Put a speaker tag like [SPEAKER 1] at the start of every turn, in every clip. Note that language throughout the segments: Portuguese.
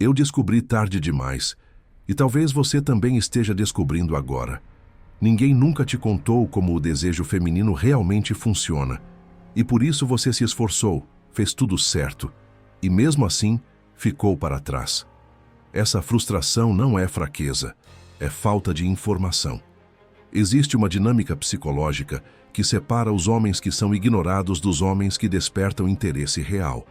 [SPEAKER 1] Eu descobri tarde demais, e talvez você também esteja descobrindo agora. Ninguém nunca te contou como o desejo feminino realmente funciona, e por isso você se esforçou, fez tudo certo, e mesmo assim ficou para trás. Essa frustração não é fraqueza, é falta de informação. Existe uma dinâmica psicológica que separa os homens que são ignorados dos homens que despertam interesse real.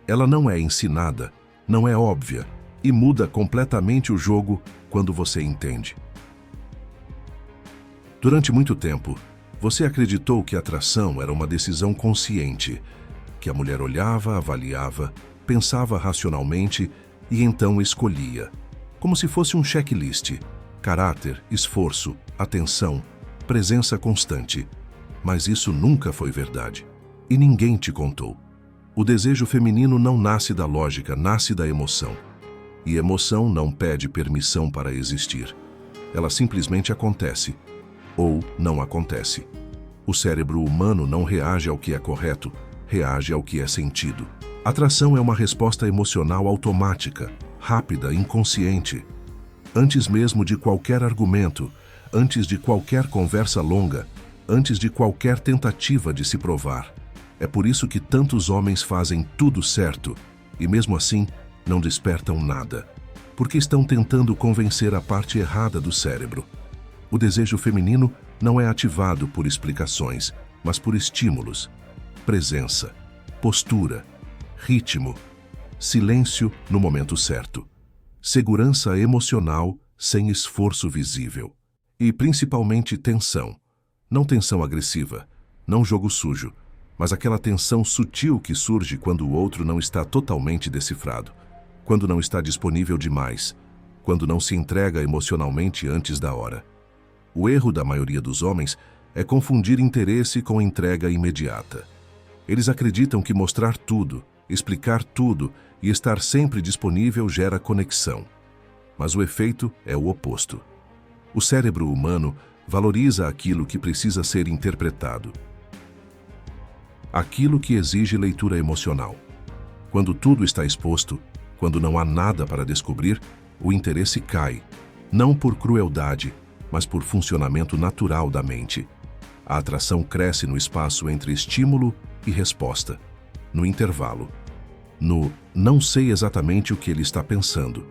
[SPEAKER 1] Ela não é ensinada, não é óbvia, e muda completamente o jogo quando você entende. Durante muito tempo, você acreditou que a atração era uma decisão consciente, que a mulher olhava, avaliava, pensava racionalmente e então escolhia, como se fosse um checklist: caráter, esforço, atenção, presença constante. Mas isso nunca foi verdade. E ninguém te contou. O desejo feminino não nasce da lógica, nasce da emoção. E emoção não pede permissão para existir. Ela simplesmente acontece. Ou não acontece. O cérebro humano não reage ao que é correto, reage ao que é sentido. Atração é uma resposta emocional automática, rápida, inconsciente. Antes mesmo de qualquer argumento, antes de qualquer conversa longa, antes de qualquer tentativa de se provar. É por isso que tantos homens fazem tudo certo e mesmo assim não despertam nada, porque estão tentando convencer a parte errada do cérebro. O desejo feminino não é ativado por explicações, mas por estímulos, presença, postura, ritmo, silêncio no momento certo, segurança emocional sem esforço visível e principalmente tensão. Não tensão agressiva, não jogo sujo, mas aquela tensão sutil que surge quando o outro não está totalmente decifrado, quando não está disponível demais, quando não se entrega emocionalmente antes da hora. O erro da maioria dos homens é confundir interesse com entrega imediata. Eles acreditam que mostrar tudo, explicar tudo e estar sempre disponível gera conexão. Mas o efeito é o oposto. O cérebro humano valoriza aquilo que precisa ser interpretado. Aquilo que exige leitura emocional. Quando tudo está exposto, quando não há nada para descobrir, o interesse cai, não por crueldade, mas por funcionamento natural da mente. A atração cresce no espaço entre estímulo e resposta, no intervalo, no não sei exatamente o que ele está pensando.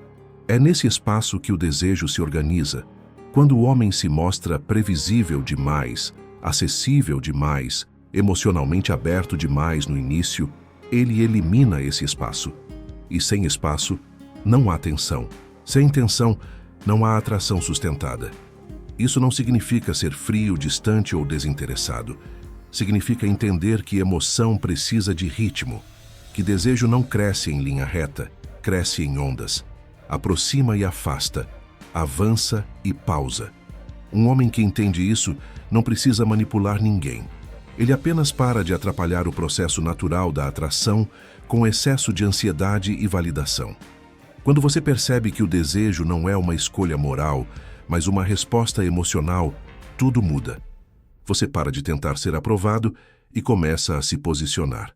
[SPEAKER 1] É nesse espaço que o desejo se organiza. Quando o homem se mostra previsível demais, acessível demais, emocionalmente aberto demais no início, ele elimina esse espaço. E sem espaço, não há tensão. Sem tensão, não há atração sustentada. Isso não significa ser frio, distante ou desinteressado. Significa entender que emoção precisa de ritmo, que desejo não cresce em linha reta, cresce em ondas. Aproxima e afasta, avança e pausa. Um homem que entende isso não precisa manipular ninguém. Ele apenas para de atrapalhar o processo natural da atração com excesso de ansiedade e validação. Quando você percebe que o desejo não é uma escolha moral, mas uma resposta emocional, tudo muda. Você para de tentar ser aprovado e começa a se posicionar.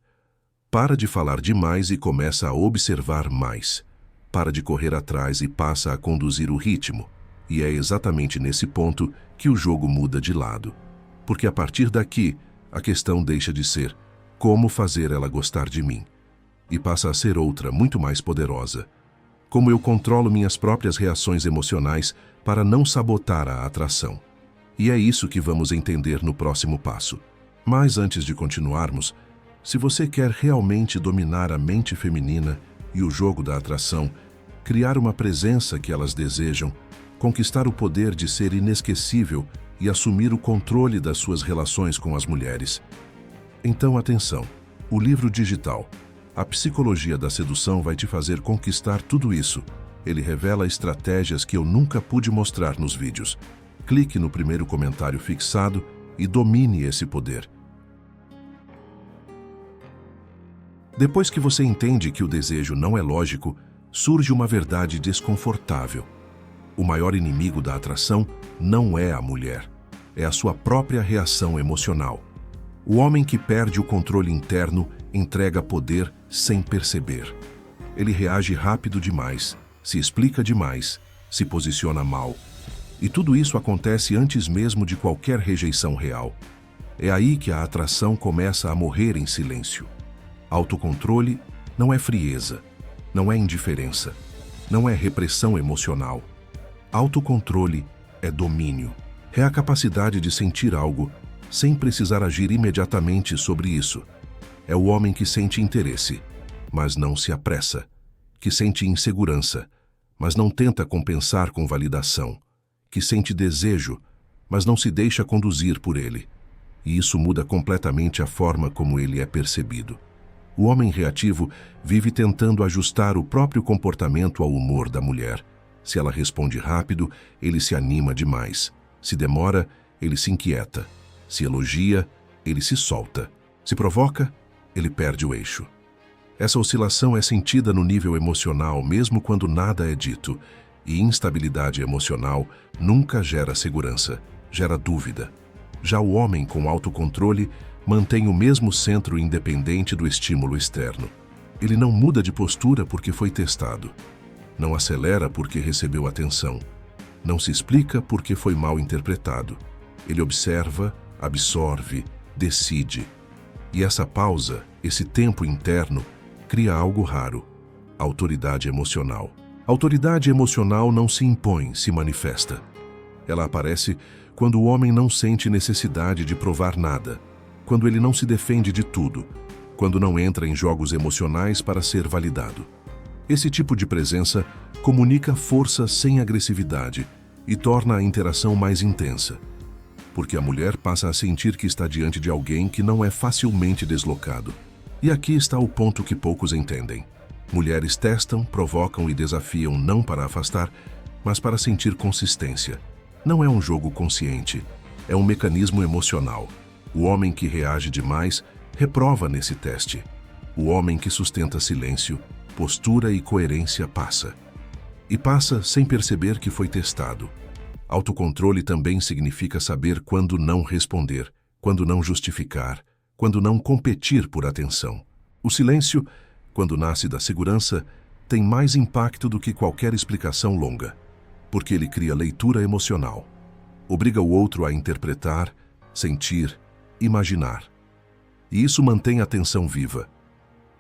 [SPEAKER 1] Para de falar demais e começa a observar mais. Para de correr atrás e passa a conduzir o ritmo. E é exatamente nesse ponto que o jogo muda de lado. Porque a partir daqui, a questão deixa de ser como fazer ela gostar de mim. E passa a ser outra, muito mais poderosa. Como eu controlo minhas próprias reações emocionais para não sabotar a atração. E é isso que vamos entender no próximo passo. Mas antes de continuarmos, se você quer realmente dominar a mente feminina e o jogo da atração, criar uma presença que elas desejam, conquistar o poder de ser inesquecível e assumir o controle das suas relações com as mulheres. Então, atenção, o livro digital, A Psicologia da Sedução, vai te fazer conquistar tudo isso. Ele revela estratégias que eu nunca pude mostrar nos vídeos. Clique no primeiro comentário fixado e domine esse poder. Depois que você entende que o desejo não é lógico, surge uma verdade desconfortável. O maior inimigo da atração não é a mulher, é a sua própria reação emocional. O homem que perde o controle interno entrega poder sem perceber. Ele reage rápido demais, se explica demais, se posiciona mal. E tudo isso acontece antes mesmo de qualquer rejeição real. É aí que a atração começa a morrer em silêncio. Autocontrole não é frieza, não é indiferença, não é repressão emocional. Autocontrole é domínio. É a capacidade de sentir algo sem precisar agir imediatamente sobre isso. É o homem que sente interesse, mas não se apressa, que sente insegurança, mas não tenta compensar com validação, que sente desejo, mas não se deixa conduzir por ele. E isso muda completamente a forma como ele é percebido. O homem reativo vive tentando ajustar o próprio comportamento ao humor da mulher. Se ela responde rápido, ele se anima demais. Se demora, ele se inquieta. Se elogia, ele se solta. Se provoca, ele perde o eixo. Essa oscilação é sentida no nível emocional mesmo quando nada é dito. E instabilidade emocional nunca gera segurança, gera dúvida. Já o homem com autocontrole mantém o mesmo centro independente do estímulo externo. Ele não muda de postura porque foi testado. Não acelera porque recebeu atenção. Não se explica porque foi mal interpretado. Ele observa, absorve, decide. E essa pausa, esse tempo interno, cria algo raro: autoridade emocional. Autoridade emocional não se impõe, se manifesta. Ela aparece quando o homem não sente necessidade de provar nada, quando ele não se defende de tudo, quando não entra em jogos emocionais para ser validado. Esse tipo de presença comunica força sem agressividade e torna a interação mais intensa, porque a mulher passa a sentir que está diante de alguém que não é facilmente deslocado. E aqui está o ponto que poucos entendem. Mulheres testam, provocam e desafiam não para afastar, mas para sentir consistência. Não é um jogo consciente, é um mecanismo emocional. O homem que reage demais reprova nesse teste. O homem que sustenta silêncio, postura e coerência passa. E passa sem perceber que foi testado. Autocontrole também significa saber quando não responder, quando não justificar, quando não competir por atenção. O silêncio, quando nasce da segurança, tem mais impacto do que qualquer explicação longa, porque ele cria leitura emocional. Obriga o outro a interpretar, sentir, imaginar. E isso mantém a atenção viva.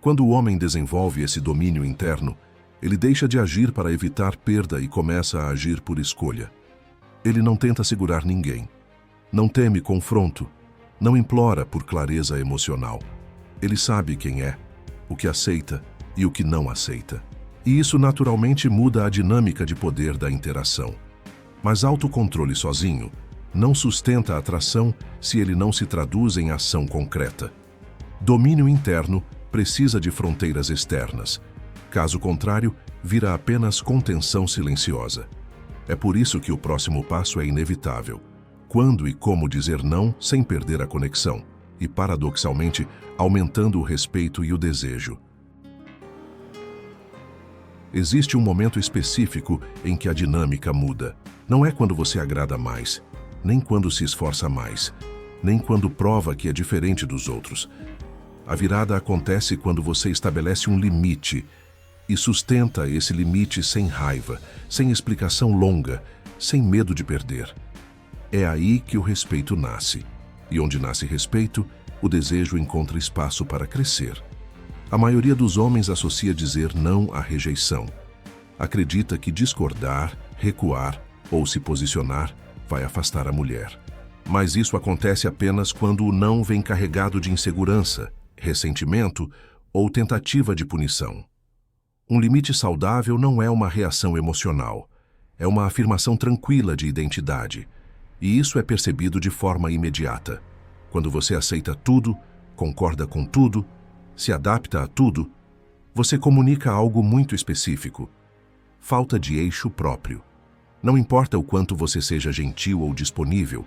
[SPEAKER 1] Quando o homem desenvolve esse domínio interno, ele deixa de agir para evitar perda e começa a agir por escolha. Ele não tenta segurar ninguém, não teme confronto, não implora por clareza emocional. Ele sabe quem é, o que aceita e o que não aceita. E isso naturalmente muda a dinâmica de poder da interação. Mas autocontrole sozinho não sustenta a atração se ele não se traduz em ação concreta. Domínio interno precisa de fronteiras externas. Caso contrário, vira apenas contenção silenciosa. É por isso que o próximo passo é inevitável. Quando e como dizer não sem perder a conexão e, paradoxalmente, aumentando o respeito e o desejo. Existe um momento específico em que a dinâmica muda. Não é quando você agrada mais, nem quando se esforça mais, nem quando prova que é diferente dos outros. A virada acontece quando você estabelece um limite e sustenta esse limite sem raiva, sem explicação longa, sem medo de perder. É aí que o respeito nasce. E onde nasce respeito, o desejo encontra espaço para crescer. A maioria dos homens associa dizer não à rejeição. Acredita que discordar, recuar ou se posicionar vai afastar a mulher. Mas isso acontece apenas quando o não vem carregado de insegurança, ressentimento ou tentativa de punição. Um limite saudável não é uma reação emocional, é uma afirmação tranquila de identidade. E isso é percebido de forma imediata. Quando você aceita tudo, concorda com tudo, se adapta a tudo, você comunica algo muito específico. Falta de eixo próprio. Não importa o quanto você seja gentil ou disponível,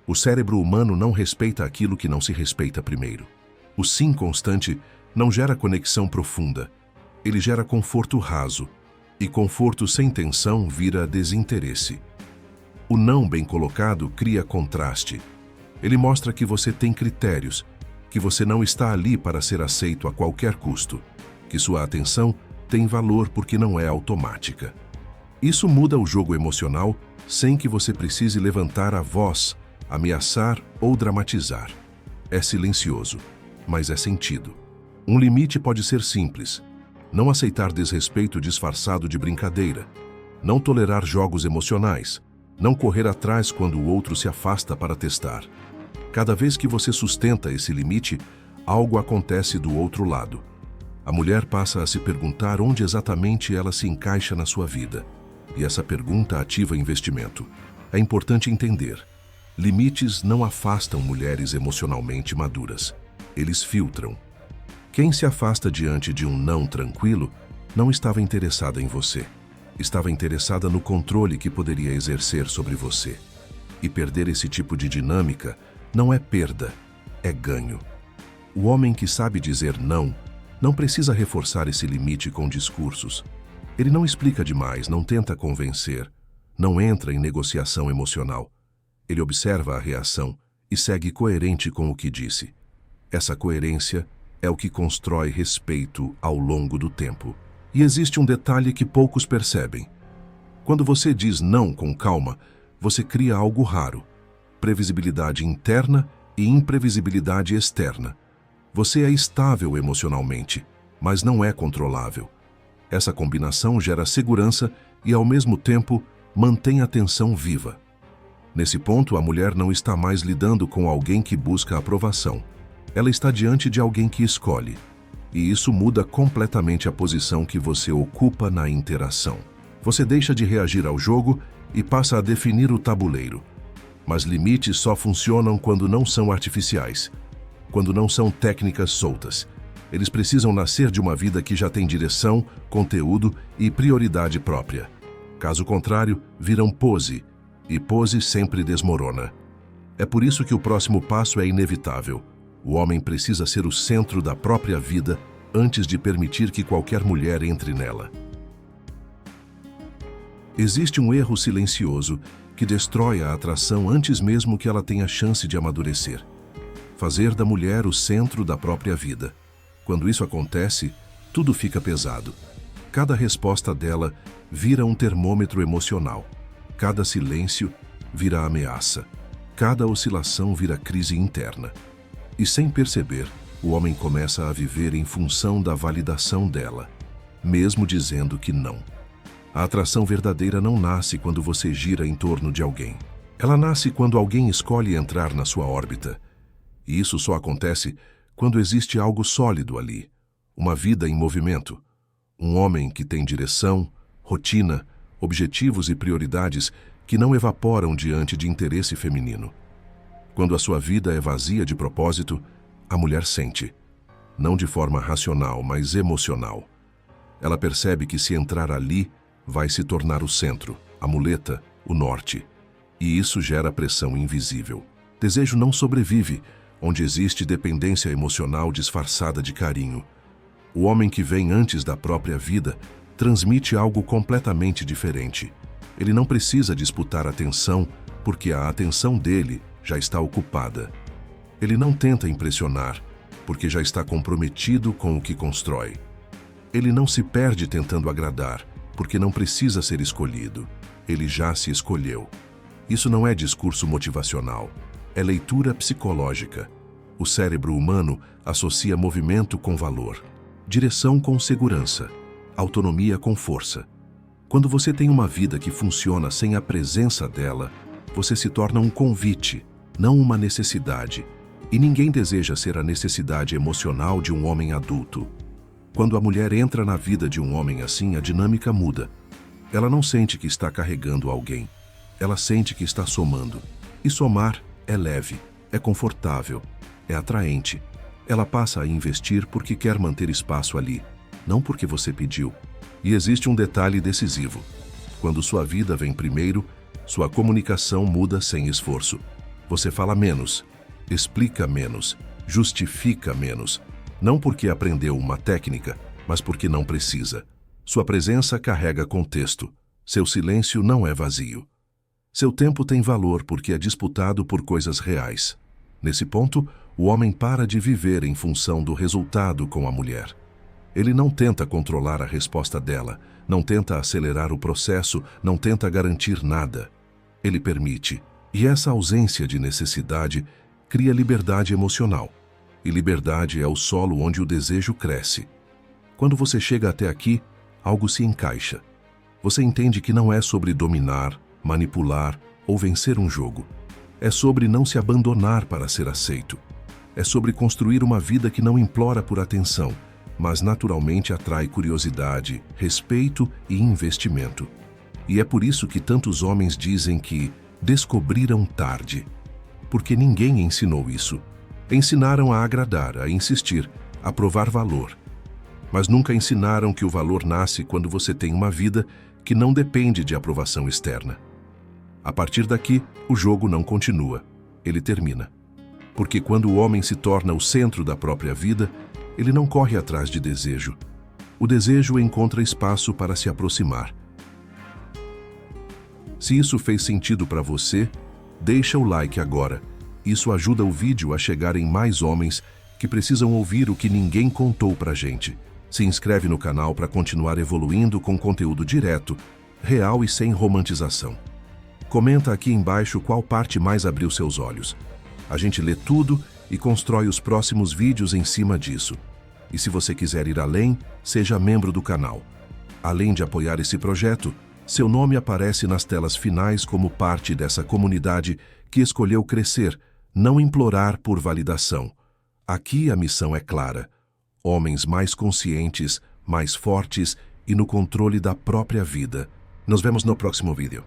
[SPEAKER 1] o cérebro humano não respeita aquilo que não se respeita primeiro. O sim constante não gera conexão profunda. Ele gera conforto raso, e conforto sem tensão vira desinteresse. O não bem colocado cria contraste. Ele mostra que você tem critérios, que você não está ali para ser aceito a qualquer custo, que sua atenção tem valor porque não é automática. Isso muda o jogo emocional sem que você precise levantar a voz, ameaçar ou dramatizar. É silencioso, mas é sentido. Um limite pode ser simples: não aceitar desrespeito disfarçado de brincadeira, não tolerar jogos emocionais, não correr atrás quando o outro se afasta para testar. Cada vez que você sustenta esse limite, algo acontece do outro lado. A mulher passa a se perguntar onde exatamente ela se encaixa na sua vida. E essa pergunta ativa investimento. É importante entender: limites não afastam mulheres emocionalmente maduras. Eles filtram. Quem se afasta diante de um não tranquilo não estava interessada em você. Estava interessada no controle que poderia exercer sobre você. E perder esse tipo de dinâmica não é perda, é ganho. O homem que sabe dizer não precisa reforçar esse limite com discursos. Ele não explica demais, não tenta convencer, não entra em negociação emocional. Ele observa a reação e segue coerente com o que disse. Essa coerência é o que constrói respeito ao longo do tempo. E existe um detalhe que poucos percebem. Quando você diz não com calma, você cria algo raro: previsibilidade interna e imprevisibilidade externa. Você é estável emocionalmente, mas não é controlável. Essa combinação gera segurança e, ao mesmo tempo, mantém a tensão viva. Nesse ponto, a mulher não está mais lidando com alguém que busca aprovação. Ela está diante de alguém que escolhe. E isso muda completamente a posição que você ocupa na interação. Você deixa de reagir ao jogo e passa a definir o tabuleiro. Mas limites só funcionam quando não são artificiais, quando não são técnicas soltas. Eles precisam nascer de uma vida que já tem direção, conteúdo e prioridade própria. Caso contrário, viram pose, e pose sempre desmorona. É por isso que o próximo passo é inevitável. O homem precisa ser o centro da própria vida antes de permitir que qualquer mulher entre nela. Existe um erro silencioso que destrói a atração antes mesmo que ela tenha chance de amadurecer: fazer da mulher o centro da própria vida. Quando isso acontece, tudo fica pesado. Cada resposta dela vira um termômetro emocional. Cada silêncio vira ameaça. Cada oscilação vira crise interna. E sem perceber, o homem começa a viver em função da validação dela, mesmo dizendo que não. A atração verdadeira não nasce quando você gira em torno de alguém. Ela nasce quando alguém escolhe entrar na sua órbita. E isso só acontece quando existe algo sólido ali, uma vida em movimento. Um homem que tem direção, rotina, objetivos e prioridades que não evaporam diante de interesse feminino. Quando a sua vida é vazia de propósito, a mulher sente, não de forma racional, mas emocional. Ela percebe que se entrar ali, vai se tornar o centro, a muleta, o norte. E isso gera pressão invisível. Desejo não sobrevive onde existe dependência emocional disfarçada de carinho. O homem que vem antes da própria vida transmite algo completamente diferente. Ele não precisa disputar atenção, porque a atenção dele já está ocupada. Ele não tenta impressionar, porque já está comprometido com o que constrói. Ele não se perde tentando agradar, porque não precisa ser escolhido. Ele já se escolheu. Isso não é discurso motivacional, é leitura psicológica. O cérebro humano associa movimento com valor, direção com segurança, autonomia com força. Quando você tem uma vida que funciona sem a presença dela, você se torna um convite, não uma necessidade. E ninguém deseja ser a necessidade emocional de um homem adulto. Quando a mulher entra na vida de um homem assim, a dinâmica muda. Ela não sente que está carregando alguém. Ela sente que está somando. E somar é leve, é confortável, é atraente. Ela passa a investir porque quer manter espaço ali, não porque você pediu. E existe um detalhe decisivo. Quando sua vida vem primeiro, sua comunicação muda sem esforço. Você fala menos, explica menos, justifica menos. Não porque aprendeu uma técnica, mas porque não precisa. Sua presença carrega contexto. Seu silêncio não é vazio. Seu tempo tem valor porque é disputado por coisas reais. Nesse ponto, o homem para de viver em função do resultado com a mulher. Ele não tenta controlar a resposta dela, não tenta acelerar o processo, não tenta garantir nada. Ele permite. E essa ausência de necessidade cria liberdade emocional. E liberdade é o solo onde o desejo cresce. Quando você chega até aqui, algo se encaixa. Você entende que não é sobre dominar, manipular ou vencer um jogo. É sobre não se abandonar para ser aceito. É sobre construir uma vida que não implora por atenção, mas naturalmente atrai curiosidade, respeito e investimento. E é por isso que tantos homens dizem que descobriram tarde. Porque ninguém ensinou isso. Ensinaram a agradar, a insistir, a provar valor. Mas nunca ensinaram que o valor nasce quando você tem uma vida que não depende de aprovação externa. A partir daqui, o jogo não continua, ele termina. Porque quando o homem se torna o centro da própria vida, ele não corre atrás de desejo. O desejo encontra espaço para se aproximar. Se isso fez sentido para você, deixa o like agora. Isso ajuda o vídeo a chegar em mais homens que precisam ouvir o que ninguém contou pra gente. Se inscreve no canal para continuar evoluindo com conteúdo direto, real e sem romantização. Comenta aqui embaixo qual parte mais abriu seus olhos. A gente lê tudo e constrói os próximos vídeos em cima disso. E se você quiser ir além, seja membro do canal. Além de apoiar esse projeto, seu nome aparece nas telas finais como parte dessa comunidade que escolheu crescer, não implorar por validação. Aqui a missão é clara. Homens mais conscientes, mais fortes e no controle da própria vida. Nos vemos no próximo vídeo.